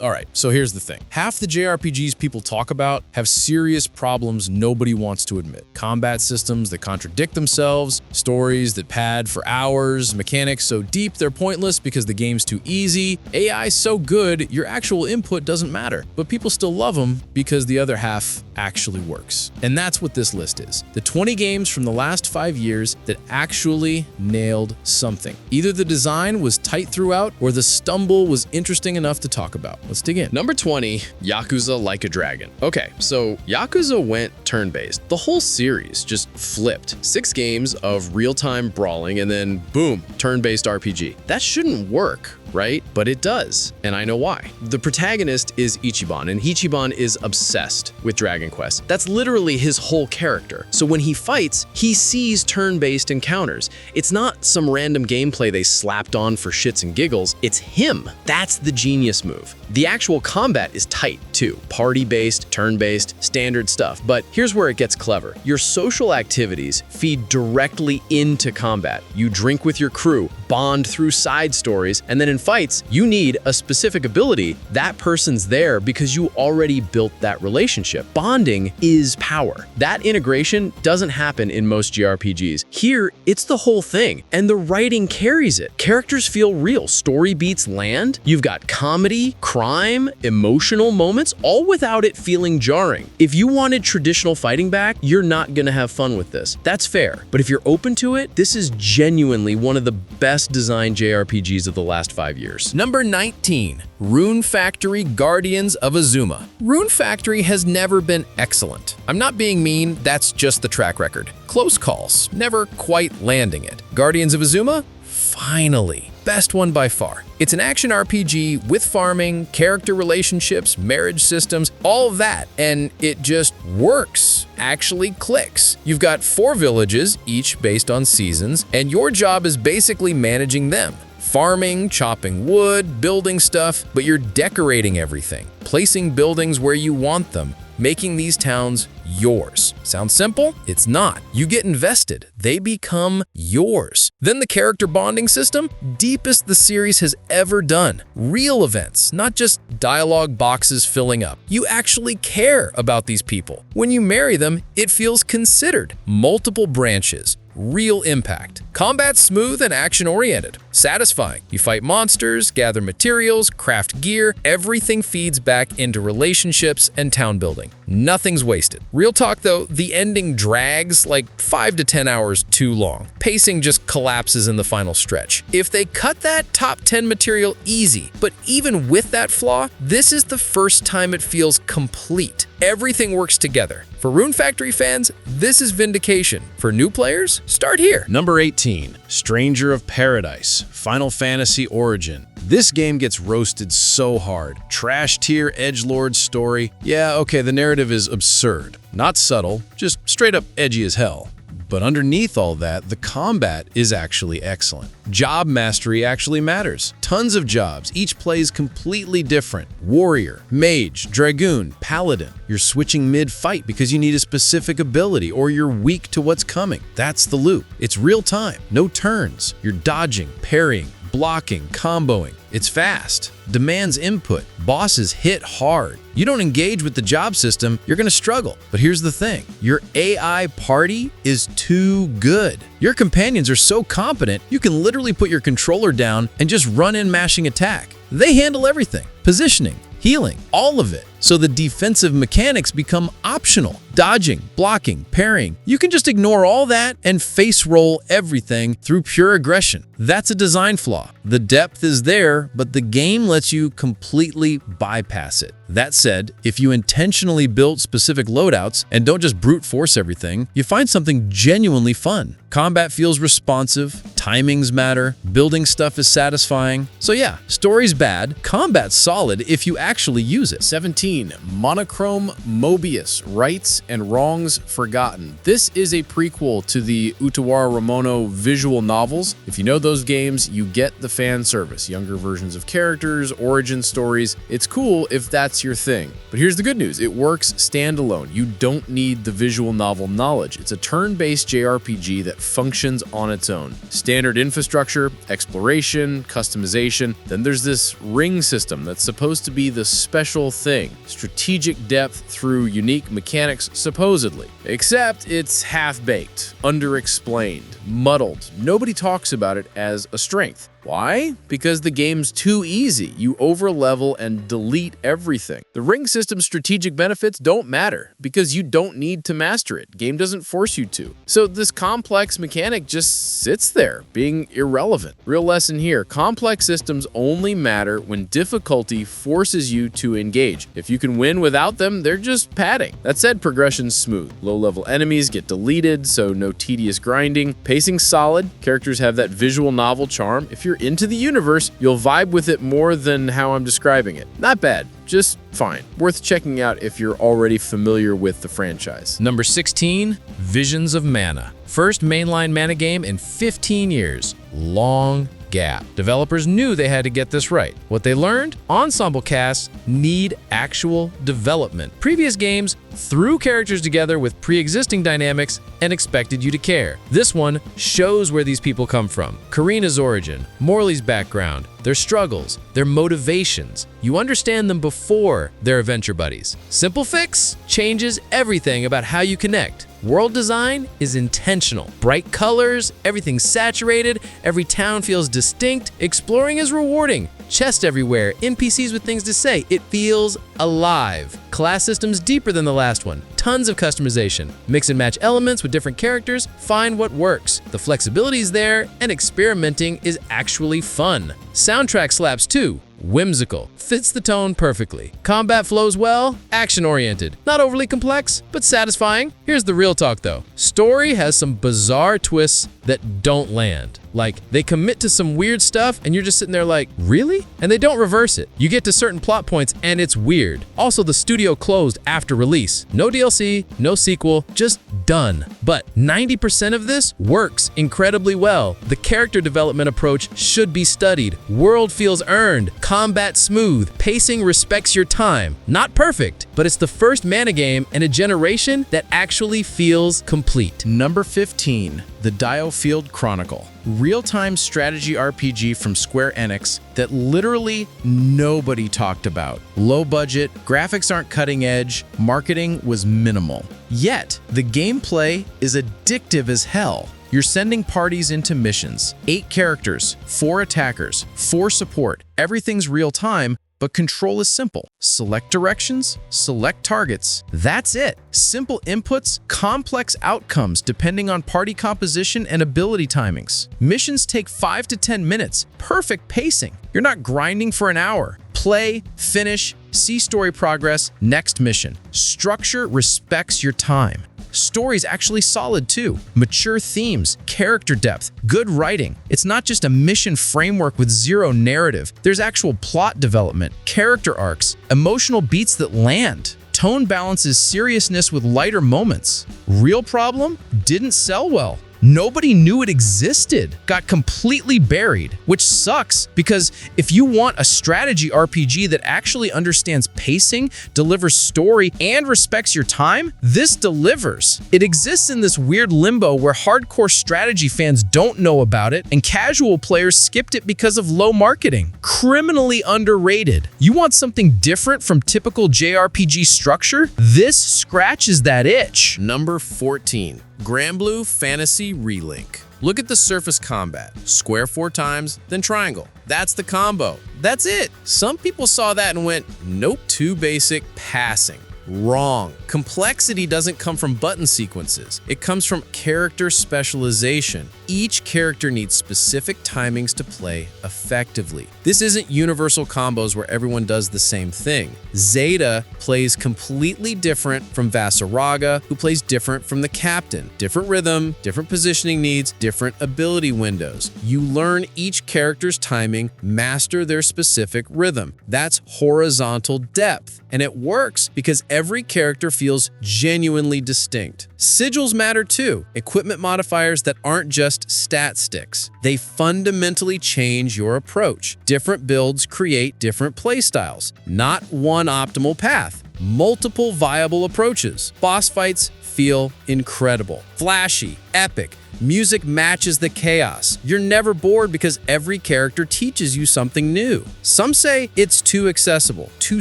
Alright, so here's the thing. Half the JRPGs people talk about have serious problems nobody wants to admit. Combat systems that contradict themselves, stories that pad for hours, mechanics so deep they're pointless because the game's too easy, AI so good your actual input doesn't matter, but people still love them because the other half actually works. And that's what this list is. The 20 games from the last 5 years that actually nailed something. Either the design was tight throughout or the stumble was interesting enough to talk about. Let's dig in. Number 20, Yakuza Like a Dragon. Okay, so Yakuza went turn-based. The whole series just flipped. 6 games of real-time brawling and then boom, turn-based RPG. That shouldn't work, right? But it does, and I know why. The protagonist is Ichiban, and Ichiban is obsessed with Dragon Quest. That's literally his whole character. So when he fights, he sees turn-based encounters. It's not some random gameplay they slapped on for shits and giggles, it's him. That's the genius move. The actual combat is tight, too. Party-based, turn-based, standard stuff. But here's where it gets clever. Your social activities feed directly into combat. You drink with your crew, bond through side stories, and then in fights, you need a specific ability. That person's there because you already built that relationship. Bonding is power. That integration doesn't happen in most JRPGs. Here, it's the whole thing, and the writing carries it. Characters feel real. Story beats land. You've got comedy, crime, emotional moments, all without it feeling jarring. If you wanted traditional fighting back, you're not gonna have fun with this. That's fair. But if you're open to it, this is genuinely one of the best designed JRPGs of the last 5 years. Number 19, Rune Factory Guardians of Azuma. Rune Factory has never been excellent. I'm not being mean, that's just the track record. Close calls, never quite landing it. Guardians of Azuma? Finally. Best one by far. It's an action RPG with farming, character relationships, marriage systems, all of that, and it just works. Actually clicks. You've got 4 villages, each based on seasons, and your job is basically managing them. Farming, chopping wood, building stuff, but you're decorating everything, placing buildings where you want them, making these towns yours. Sounds simple? It's not. You get invested. They become yours. Then the character bonding system, deepest the series has ever done. Real events, not just dialogue boxes filling up. You actually care about these people. When you marry them, it feels considered. Multiple branches. Real impact. Combat smooth and action-oriented. Satisfying. You fight monsters, gather materials, craft gear. Everything feeds back into relationships and town building. Nothing's wasted. Real talk though, the ending drags like 5 to 10 hours too long. Pacing just collapses in the final stretch. If they cut that top 10 material easy, but even with that flaw, this is the first time it feels complete. Everything works together. For Rune Factory fans, this is vindication. For new players, start here. Number 18, Stranger of Paradise, Final Fantasy Origin. This game gets roasted so hard. Trash tier edgelord story. Yeah, okay, the narrative is absurd. Not subtle, just straight up edgy as hell. But underneath all that, the combat is actually excellent. Job mastery actually matters. Tons of jobs, each plays completely different. Warrior, mage, dragoon, paladin. You're switching mid-fight because you need a specific ability or you're weak to what's coming. That's the loop. It's real time, no turns. You're dodging, parrying, blocking, comboing. It's fast, demands input, bosses hit hard. You don't engage with the job system, you're gonna struggle. But here's the thing, your AI party is too good. Your companions are so competent, you can literally put your controller down and just run in mashing attack. They handle everything, positioning, healing, all of it. So the defensive mechanics become optional. Dodging, blocking, parrying. You can just ignore all that and face roll everything through pure aggression. That's a design flaw. The depth is there, but the game lets you completely bypass it. That said, if you intentionally build specific loadouts and don't just brute force everything, you find something genuinely fun. Combat feels responsive, timings matter, building stuff is satisfying. So yeah, story's bad, combat's solid if you actually use it. 17, Monochrome Mobius, Rights Rights and Wrongs Forgotten. This is a prequel to the Utawara Ramono visual novels. If you know those games, you get the fan service, younger versions of characters, origin stories. It's cool if that's your thing. But here's the good news. It works standalone. You don't need the visual novel knowledge. It's a turn-based JRPG that functions on its own. Standard infrastructure, exploration, customization. Then there's this ring system that's supposed to be the special thing. Strategic depth through unique mechanics, supposedly. Except it's half-baked, underexplained, muddled. Nobody talks about it as a strength. Why? Because the game's too easy. You overlevel and delete everything. The ring system's strategic benefits don't matter because you don't need to master it. Game doesn't force you to. So this complex mechanic just sits there, being irrelevant. Real lesson here, complex systems only matter when difficulty forces you to engage. If you can win without them, they're just padding. That said, progression's smooth. Low-level enemies get deleted, so no tedious grinding. Pacing's solid. Characters have that visual novel charm. If you're into the universe, you'll vibe with it more than how I'm describing it. Not bad, just fine. Worth checking out if you're already familiar with the franchise. Number 16, Visions of Mana. First mainline mana game in 15 years. Long gap. Developers knew they had to get this right. What they learned? Ensemble casts need actual development. Previous games threw characters together with pre-existing dynamics and expected you to care. This one shows where these people come from. Karina's origin, Morley's background, their struggles, their motivations. You understand them before they're adventure buddies. Simple Fix changes everything about how you connect. World design is intentional. Bright colors, everything's saturated, every town feels distinct. Exploring is rewarding. Chests everywhere, NPCs with things to say. It feels alive. Class system's deeper than the last one. Tons of customization. Mix and match elements with different characters. Find what works. The flexibility's there, and experimenting is actually fun. Soundtrack slaps too. Whimsical. Fits the tone perfectly. Combat flows well. Action-oriented. Not overly complex, but satisfying. Here's the real talk though. Story has some bizarre twists that don't land. Like, they commit to some weird stuff and you're just sitting there like, really? And they don't reverse it. You get to certain plot points and it's weird. Also, the studio closed after release. No DLC, no sequel, just done. But 90% of this works incredibly well. The character development approach should be studied. World feels earned. Combat smooth. Pacing respects your time. Not perfect, but it's the first mana game in a generation that actually feels complete. Number 15, the Diofield Chronicle. Real-time strategy RPG from Square Enix that literally nobody talked about. Low budget, graphics aren't cutting edge, marketing was minimal. Yet, the gameplay is addictive as hell. You're sending parties into missions. 8 characters, 4 attackers, 4 support. Everything's real-time, but control is simple. Select directions, select targets. That's it. Simple inputs, complex outcomes depending on party composition and ability timings. Missions take 5 to 10 minutes. Perfect pacing. You're not grinding for an hour. Play, finish, see story progress, next mission. Structure respects your time. Story's actually solid too. Mature themes, character depth, good writing. It's not just a mission framework with zero narrative. There's actual plot development, character arcs, emotional beats that land. Tone balances seriousness with lighter moments. Real problem? Didn't sell well. Nobody knew it existed. Got completely buried, which sucks because if you want a strategy RPG that actually understands pacing, delivers story, and respects your time, this delivers. It exists in this weird limbo where hardcore strategy fans don't know about it and casual players skipped it because of low marketing. Criminally underrated. You want something different from typical JRPG structure? This scratches that itch. Number 14. Granblue Fantasy Relink. Look at the surface combat. Square 4 times, then triangle. That's the combo. That's it. Some people saw that and went, nope, too basic, passing. Wrong. Complexity doesn't come from button sequences. It comes from character specialization. Each character needs specific timings to play effectively. This isn't universal combos where everyone does the same thing. Zeta plays completely different from Vasaraga, who plays different from the captain. Different rhythm, different positioning needs, different ability windows. You learn each character's timing, master their specific rhythm. That's horizontal depth. And it works because every character feels genuinely distinct. Sigils matter too, equipment modifiers that aren't just stat sticks. They fundamentally change your approach. Different builds create different playstyles, not one optimal path. Multiple viable approaches. Boss fights feel incredible, flashy, epic. Music matches the chaos. You're never bored because every character teaches you something new. Some say it's too accessible, too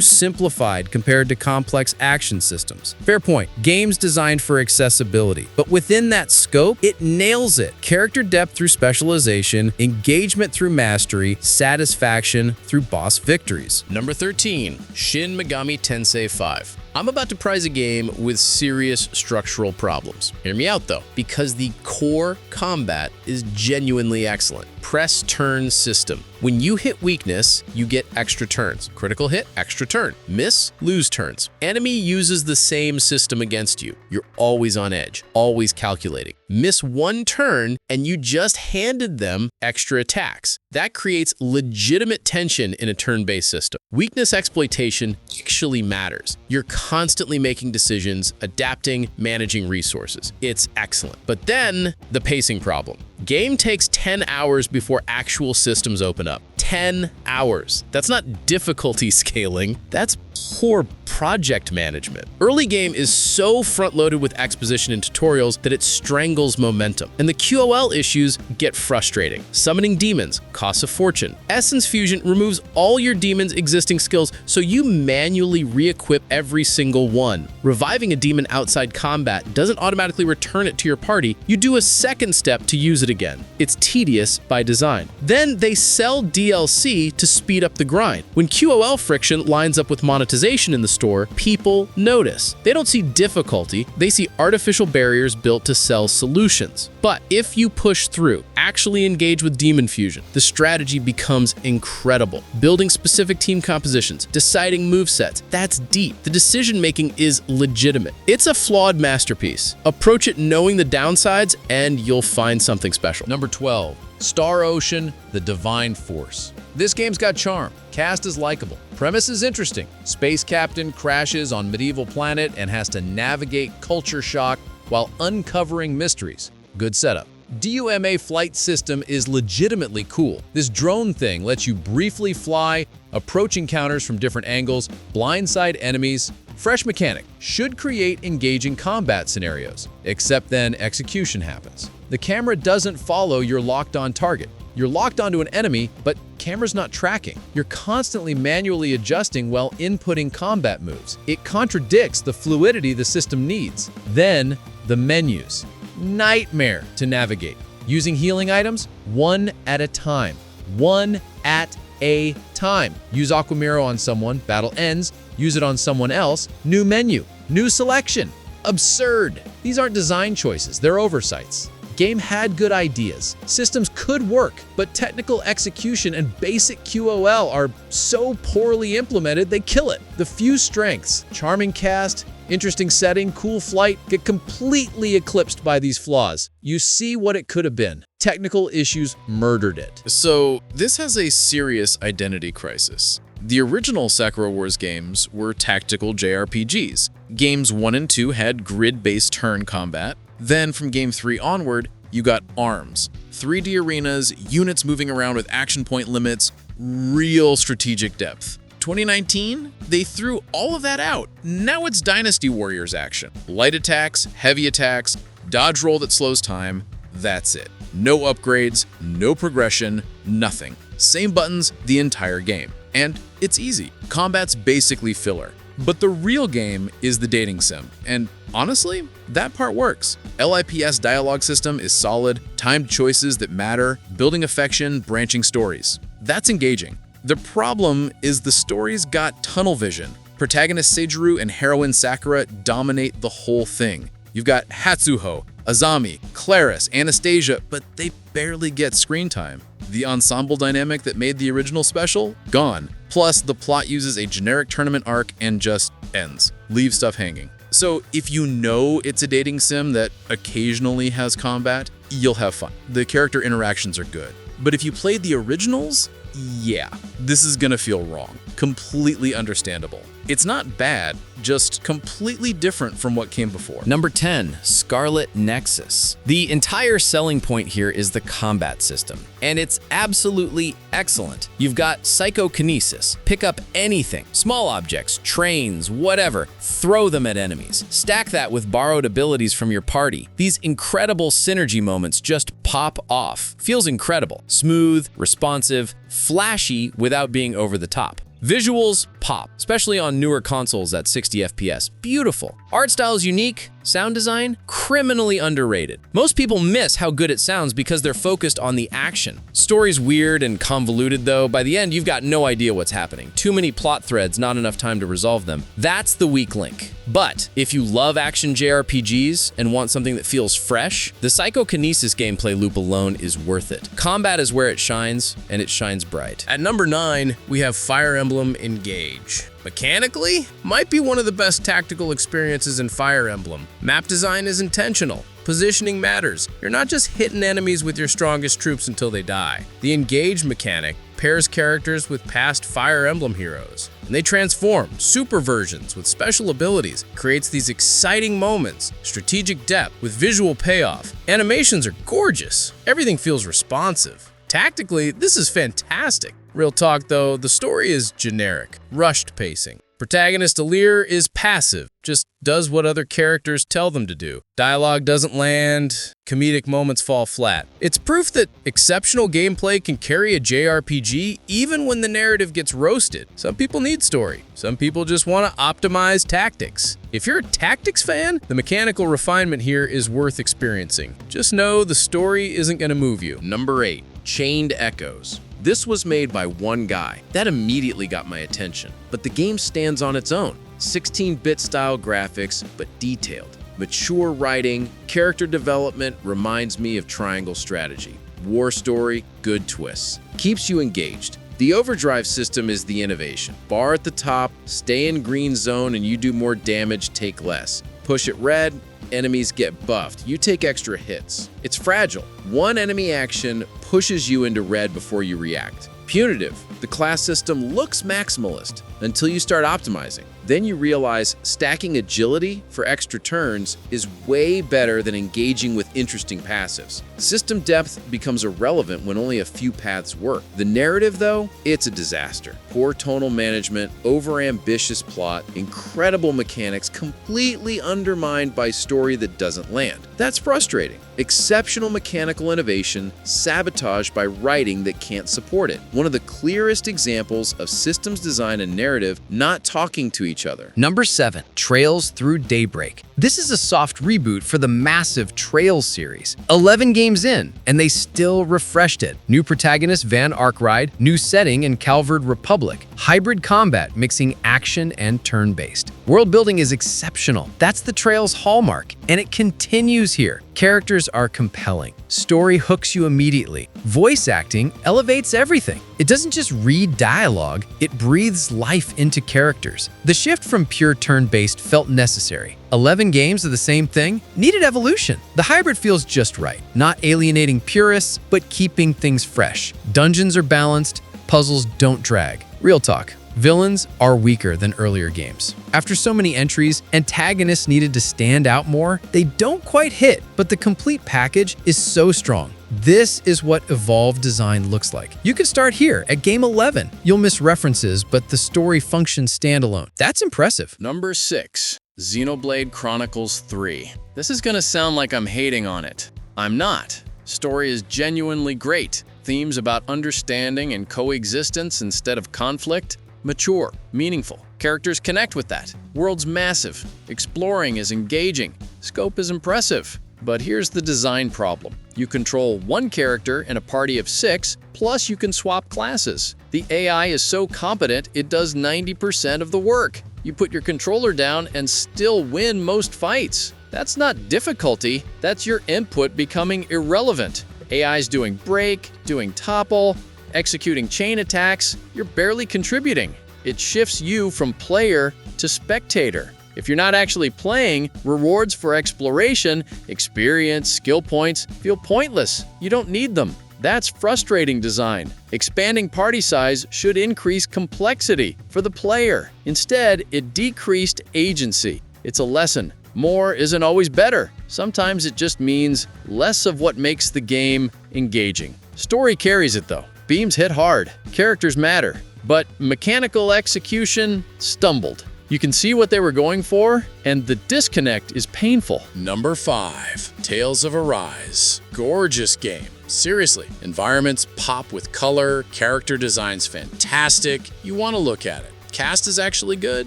simplified compared to complex action systems. Fair point. Games designed for accessibility. But within that scope, it nails it. Character depth through specialization, engagement through mastery, satisfaction through boss victories. Number 13, Shin Megami Tensei 5. I'm about to prize a game with serious structural problems. Hear me out though, because the core combat is genuinely excellent. Press turn system. When you hit weakness, you get extra turns. Critical hit, extra turn. Miss, lose turns. Enemy uses the same system against you. You're always on edge, always calculating. Miss one turn and you just handed them extra attacks. That creates legitimate tension in a turn-based system. Weakness exploitation actually matters. You're constantly making decisions, adapting, managing resources. It's excellent. But then, the pacing problem. Game takes 10 hours before actual systems open up. 10 hours. That's not difficulty scaling, that's poor project management. Early game is so front-loaded with exposition and tutorials that it strangles momentum. And the QOL issues get frustrating. Summoning demons costs a fortune. Essence Fusion removes all your demon's existing skills, so you manually re-equip every single one. Reviving a demon outside combat doesn't automatically return it to your party. You do a second step to use it again. It's tedious by design. Then they sell DLC to speed up the grind. When QOL friction lines up with monetization in the store, people notice. They don't see difficulty, they see artificial barriers built to sell solutions. But if you push through, actually engage with Demon Fusion, the strategy becomes incredible. Building specific team compositions, deciding movesets, that's deep. The decision-making is legitimate. It's a flawed masterpiece. Approach it knowing the downsides and you'll find something special. Number 12, Star Ocean, The Divine Force. This game's got charm. Cast is likable. Premise is interesting. Space captain crashes on medieval planet and has to navigate culture shock while uncovering mysteries. Good setup. DUMA flight system is legitimately cool. This drone thing lets you briefly fly, approach encounters from different angles, blindside enemies. Fresh mechanic. Should create engaging combat scenarios. Except then execution happens. The camera doesn't follow your locked-on target. You're locked onto an enemy, but camera's not tracking. You're constantly manually adjusting while inputting combat moves. It contradicts the fluidity the system needs. Then, the menus. Nightmare to navigate. Using healing items, one at a time. One at a time. Use Aquamiro on someone, battle ends. Use it on someone else, new menu, new selection. Absurd. These aren't design choices, they're oversights. Game had good ideas. Systems could work, but technical execution and basic QOL are so poorly implemented they kill it. The few strengths, charming cast, interesting setting, cool flight, get completely eclipsed by these flaws. You see what it could have been. Technical issues murdered it. So this has a serious identity crisis. The original Sakura Wars games were tactical JRPGs. Games 1 and 2 had grid-based turn combat. Then from Game 3 onward, you got ARMS. 3D arenas, units moving around with action point limits, real strategic depth. 2019, they threw all of that out. Now it's Dynasty Warriors action. Light attacks, heavy attacks, dodge roll that slows time, that's it. No upgrades, no progression, nothing. Same buttons the entire game. And it's easy. Combat's basically filler. But the real game is the dating sim, and honestly, that part works. LIPS dialogue system is solid, timed choices that matter, building affection, branching stories. That's engaging. The problem is the story's got tunnel vision. Protagonist Seijiro and heroine Sakura dominate the whole thing. You've got Hatsuho, Azami, Claris, Anastasia, but they barely get screen time. The ensemble dynamic that made the original special? Gone. Plus, the plot uses a generic tournament arc and just ends. Leave stuff hanging. So if you know it's a dating sim that occasionally has combat, you'll have fun. The character interactions are good. But if you played the originals, yeah, this is gonna feel wrong. Completely understandable. It's not bad, just completely different from what came before. Number 10, Scarlet Nexus. The entire selling point here is the combat system, and it's absolutely excellent. You've got psychokinesis. Pick up anything, small objects, trains, whatever, throw them at enemies. Stack that with borrowed abilities from your party. These incredible synergy moments just pop off. Feels incredible. Smooth, responsive, flashy without being over the top. Visuals pop, especially on newer consoles at 60 FPS. Beautiful. Art style is unique. Sound design, criminally underrated. Most people miss how good it sounds because they're focused on the action. Story's weird and convoluted though. By the end, you've got no idea what's happening. Too many plot threads, not enough time to resolve them. That's the weak link. But if you love action JRPGs and want something that feels fresh, the psychokinesis gameplay loop alone is worth it. Combat is where it shines, and it shines bright. At number 9, we have Fire Emblem Engage. Mechanically, might be one of the best tactical experiences in Fire Emblem. Map design is intentional. Positioning matters. You're not just hitting enemies with your strongest troops until they die. The Engage mechanic pairs characters with past Fire Emblem heroes, and they transform, super versions with special abilities, creates these exciting moments, strategic depth with visual payoff. Animations are gorgeous. Everything feels responsive. Tactically, this is fantastic. Real talk though, the story is generic, rushed pacing. Protagonist Alir is passive, just does what other characters tell them to do. Dialogue doesn't land, comedic moments fall flat. It's proof that exceptional gameplay can carry a JRPG even when the narrative gets roasted. Some people need story, some people just want to optimize tactics. If you're a tactics fan, the mechanical refinement here is worth experiencing. Just know the story isn't going to move you. Number 8, Chained Echoes. This was made by one guy. That immediately got my attention. But the game stands on its own. 16-bit style graphics, but detailed. Mature writing, character development reminds me of Triangle Strategy. War story, good twists. Keeps you engaged. The overdrive system is the innovation. Bar at the top, stay in green zone and you do more damage, take less. Push it red, enemies get buffed. You take extra hits. It's fragile. One enemy action pushes you into red before you react. Punitive. The class system looks maximalist until you start optimizing. Then you realize stacking agility for extra turns is way better than engaging with interesting passives. System depth becomes irrelevant when only a few paths work. The narrative, though, it's a disaster. Poor tonal management, overambitious plot, incredible mechanics completely undermined by story that doesn't land. That's frustrating. Exceptional mechanical innovation sabotaged by writing that can't support it. One of the clearest examples of systems design and narrative not talking to each other. Number 7, Trails Through Daybreak. This is a soft reboot for the massive Trails series. 11 games in, and they still refreshed it. New protagonist Van Arkwright, new setting in Calvard Republic, hybrid combat mixing action and turn-based. World building is exceptional. That's the Trails hallmark, and it continues here. Characters are compelling. Story hooks you immediately. Voice acting elevates everything. It doesn't just read dialogue, it breathes life into characters. The shift from pure turn-based felt necessary. 11 games of the same thing needed evolution. The hybrid feels just right, not alienating purists, but keeping things fresh. Dungeons are balanced, puzzles don't drag. Real talk. Villains are weaker than earlier games. After so many entries, antagonists needed to stand out more. They don't quite hit, but the complete package is so strong. This is what evolved design looks like. You could start here at game 11. You'll miss references, but the story functions standalone. That's impressive. Number 6, Xenoblade Chronicles 3. This is gonna sound like I'm hating on it. I'm not. Story is genuinely great. Themes about understanding and coexistence instead of conflict. Mature, meaningful. Characters connect with that. World's massive. Exploring is engaging. Scope is impressive. But here's the design problem. You control one character in a party of 6, plus you can swap classes. The AI is so competent, it does 90% of the work. You put your controller down and still win most fights. That's not difficulty, that's your input becoming irrelevant. AI's doing break, doing topple, executing chain attacks, you're barely contributing. It shifts you from player to spectator. If you're not actually playing, rewards for exploration, experience, skill points feel pointless. You don't need them. That's frustrating design. Expanding party size should increase complexity for the player. Instead, it decreased agency. It's a lesson. More isn't always better. Sometimes it just means less of what makes the game engaging. Story carries it though. Beams hit hard. Characters matter. But mechanical execution stumbled. You can see what they were going for, and the disconnect is painful. Number 5, Tales of Arise. Gorgeous game. Seriously, environments pop with color, character design's fantastic. You want to look at it. Cast is actually good.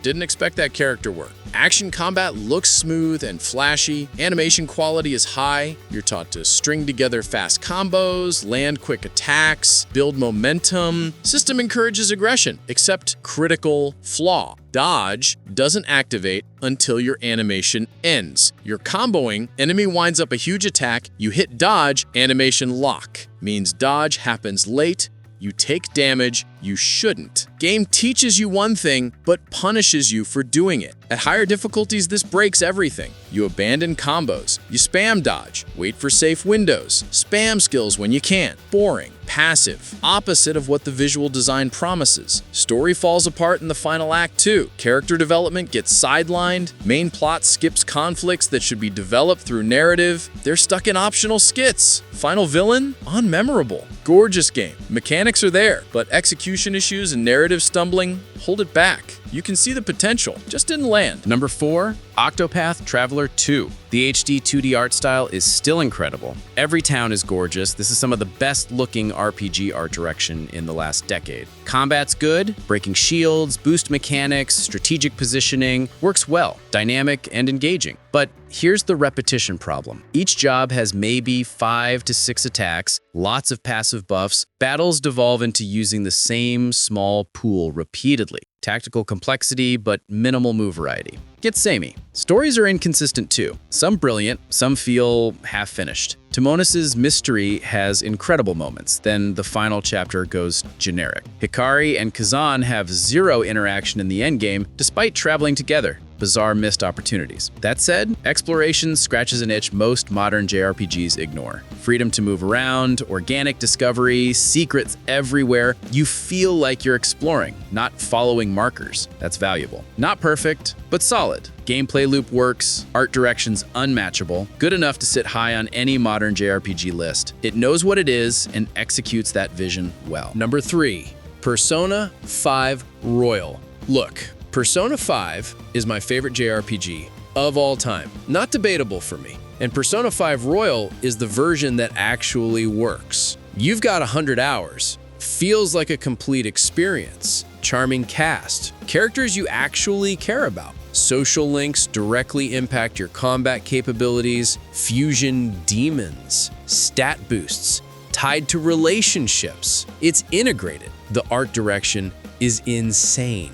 Didn't expect that character work. Action combat looks smooth and flashy. Animation quality is high. You're taught to string together fast combos, land quick attacks, build momentum. System encourages aggression, except critical flaw. Dodge doesn't activate until your animation ends. You're comboing, enemy winds up a huge attack, you hit dodge, animation lock. Means dodge happens late, you take damage you shouldn't. Game teaches you one thing, but punishes you for doing it. At higher difficulties, this breaks everything. You abandon combos. You spam dodge. Wait for safe windows. Spam skills when you can't. Boring. Passive. Opposite of what the visual design promises. Story falls apart in the final act too. Character development gets sidelined. Main plot skips conflicts that should be developed through narrative. They're stuck in optional skits. Final villain? Unmemorable. Gorgeous game. Mechanics are there, but execution issues and narrative stumbling hold it back. You can see the potential, just didn't land. Number 4, Octopath Traveler 2. The HD 2D art style is still incredible. Every town is gorgeous. This is some of the best looking RPG art direction in the last decade. Combat's good, breaking shields, boost mechanics, strategic positioning, works well, dynamic and engaging. But here's the repetition problem. Each job has maybe 5 to 6 attacks, lots of passive buffs. Battles devolve into using the same small pool repeatedly. Tactical complexity, but minimal move variety. Gets samey. Stories are inconsistent too. Some brilliant, some feel half-finished. Timonis' mystery has incredible moments, then the final chapter goes generic. Hikari and Kazan have zero interaction in the endgame, despite traveling together. Bizarre missed opportunities. That said, exploration scratches an itch most modern JRPGs ignore. Freedom to move around, organic discovery, secrets everywhere. You feel like you're exploring, not following markers. That's valuable. Not perfect, but solid. Gameplay loop works, art direction's unmatchable, good enough to sit high on any modern JRPG list. It knows what it is and executes that vision well. Number 3, Persona 5 Royal. Look, Persona 5 is my favorite JRPG of all time. Not debatable for me. And Persona 5 Royal is the version that actually works. You've got 100 hours. Feels like a complete experience. Charming cast. Characters you actually care about. Social links directly impact your combat capabilities. Fusion demons. Stat boosts. Tied to relationships. It's integrated. The art direction is insane.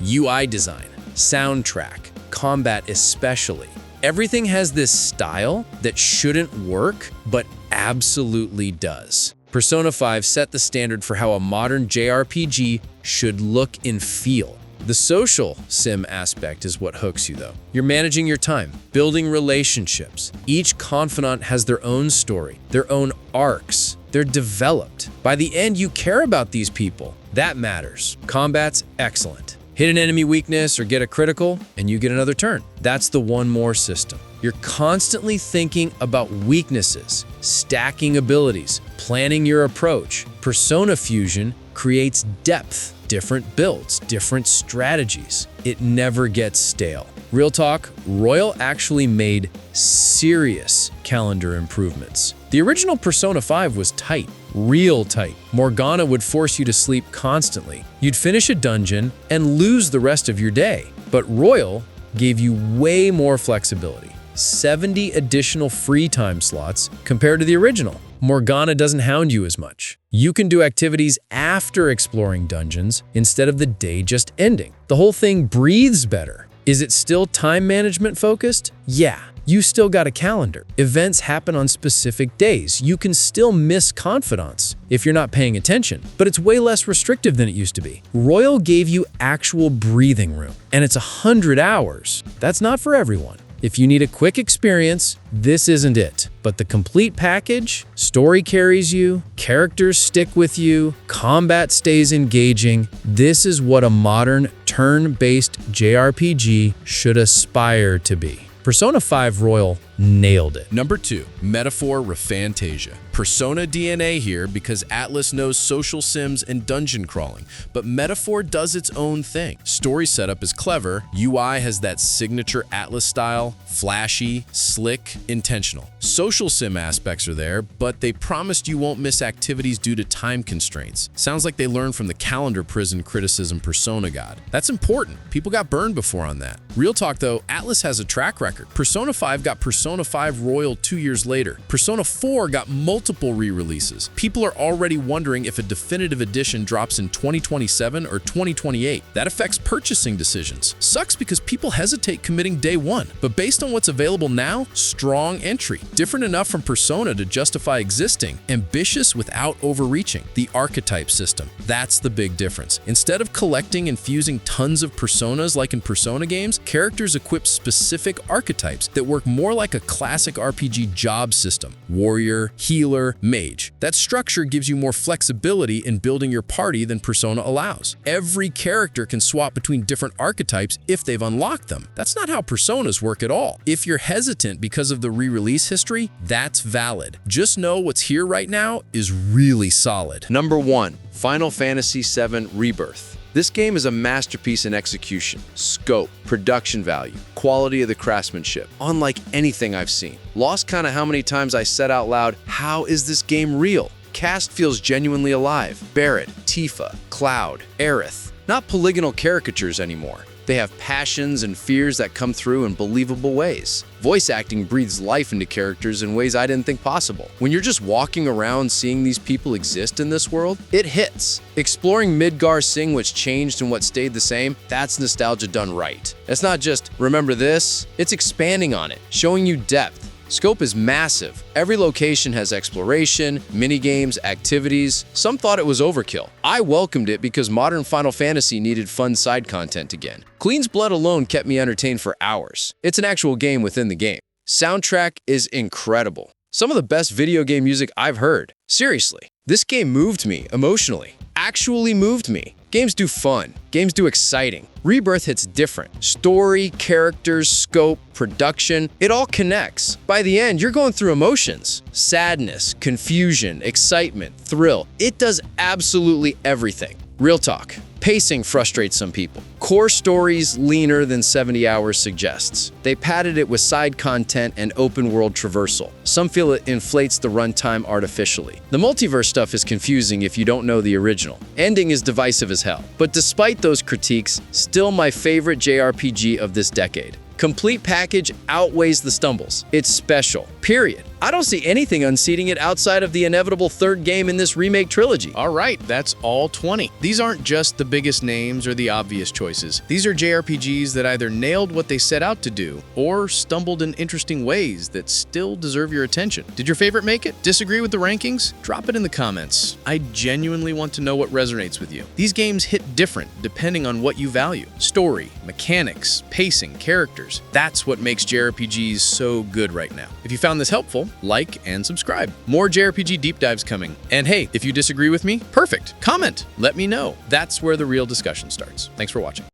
UI design, soundtrack, combat especially. Everything has this style that shouldn't work, but absolutely does. Persona 5 set the standard for how a modern JRPG should look and feel. The social sim aspect is what hooks you though. You're managing your time, building relationships. Each confidant has their own story, their own arcs. They're developed. By the end, you care about these people. That matters. Combat's excellent. Hit an enemy weakness or get a critical, and you get another turn. That's the one more system. You're constantly thinking about weaknesses, stacking abilities, planning your approach. Persona Fusion creates depth, different builds, different strategies. It never gets stale. Real talk, Royal actually made serious calendar improvements. The original Persona 5 was tight, real tight. Morgana would force you to sleep constantly. You'd finish a dungeon and lose the rest of your day. But Royal gave you way more flexibility. 70 additional free time slots compared to the original. Morgana doesn't hound you as much. You can do activities after exploring dungeons instead of the day just ending. The whole thing breathes better. Is it still time management focused? Yeah, You still got a calendar. Events happen on specific days. You can still miss confidants if you're not paying attention, but it's way less restrictive than it used to be. Royal gave you actual breathing room, and it's 100 hours. That's not for everyone. If you need a quick experience, this isn't it. But the complete package, story carries you, characters stick with you, combat stays engaging. This is what a modern turn-based JRPG should aspire to be. Persona 5 Royal nailed it. Number 2, Metaphor Refantazio. Persona DNA here because Atlas knows social sims and dungeon crawling, but Metaphor does its own thing. Story setup is clever, UI has that signature Atlas style, flashy, slick, intentional. Social sim aspects are there, but they promised you won't miss activities due to time constraints. Sounds like they learned from the calendar prison criticism Persona got. That's important. People got burned before on that. Real talk though, Atlas has a track record. Persona 5 got Persona 5 Royal 2 years later. Persona 4 got multiple re-releases. People are already wondering if a definitive edition drops in 2027 or 2028. That affects purchasing decisions. Sucks because people hesitate committing day one. But based on what's available now, strong entry. Different enough from Persona to justify existing. Ambitious without overreaching. The archetype system. That's the big difference. Instead of collecting and fusing tons of personas like in Persona games, characters equip specific archetypes that work more like a classic RPG job system. Warrior, healer, mage. That structure gives you more flexibility in building your party than Persona allows. Every character can swap between different archetypes if they've unlocked them. That's not how Personas work at all. If you're hesitant because of the re-release history, that's valid. Just know what's here right now is really solid. Number 1, Final Fantasy VII Rebirth. This game is a masterpiece in execution, scope, production value, quality of the craftsmanship, unlike anything I've seen. Lost count of how many times I said out loud, how is this game real? Cast feels genuinely alive. Barret, Tifa, Cloud, Aerith. Not polygonal caricatures anymore. They have passions and fears that come through in believable ways. Voice acting breathes life into characters in ways I didn't think possible. When you're just walking around seeing these people exist in this world, it hits. Exploring Midgar, seeing what's changed and what stayed the same, that's nostalgia done right. It's not just, remember this? It's expanding on it, showing you depth. Scope is massive. Every location has exploration, minigames, activities. Some thought it was overkill. I welcomed it because modern Final Fantasy needed fun side content again. Queen's Blood alone kept me entertained for hours. It's an actual game within the game. Soundtrack is incredible. Some of the best video game music I've heard. Seriously, this game moved me emotionally. Actually moved me. Games do fun. Games do exciting. Rebirth hits different. Story, characters, scope, production, it all connects. By the end, you're going through emotions. Sadness, confusion, excitement, thrill. It does absolutely everything. Real talk. Pacing frustrates some people. Core stories leaner than 70 hours suggests. They padded it with side content and open world traversal. Some feel it inflates the runtime artificially. The multiverse stuff is confusing if you don't know the original. Ending is divisive as hell. But despite those critiques, still my favorite JRPG of this decade. Complete package outweighs the stumbles. It's special. Period. I don't see anything unseating it outside of the inevitable third game in this remake trilogy. All right, that's all 20. These aren't just the biggest names or the obvious choices. These are JRPGs that either nailed what they set out to do or stumbled in interesting ways that still deserve your attention. Did your favorite make it? Disagree with the rankings? Drop it in the comments. I genuinely want to know what resonates with you. These games hit different depending on what you value. Story, mechanics, pacing, characters. That's what makes JRPGs so good right now. If you found this helpful, like and subscribe. More JRPG deep dives coming. And hey, if you disagree with me, perfect. Comment. Let me know. That's where the real discussion starts. Thanks for watching.